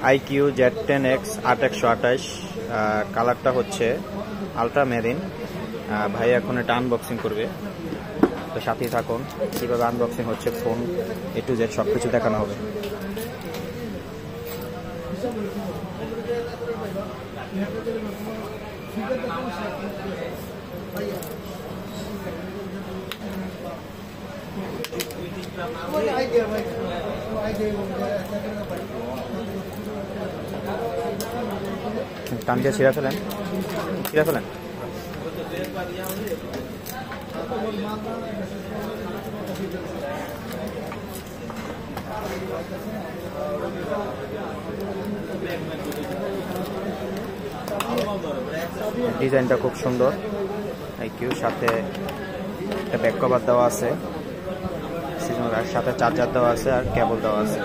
IQ Z10X 8128, কালারটা হচ্ছে ultra marine. ভাই এখন এটা আনবক্সিং করবে, তো সাথেই থাকুন। কীভাবে আনবক্সিং হচ্ছে, ফোন A to Z সব কিছু দেখানো হবে। টানকে ছিঁড়া ফেলেন। ডিজাইনটা খুব সুন্দর। আইকিউ সাথে একটা ব্যাক কভার দেওয়া আছে, সাথে চার্জার দেওয়া আছে আর কেবল দেওয়া আছে।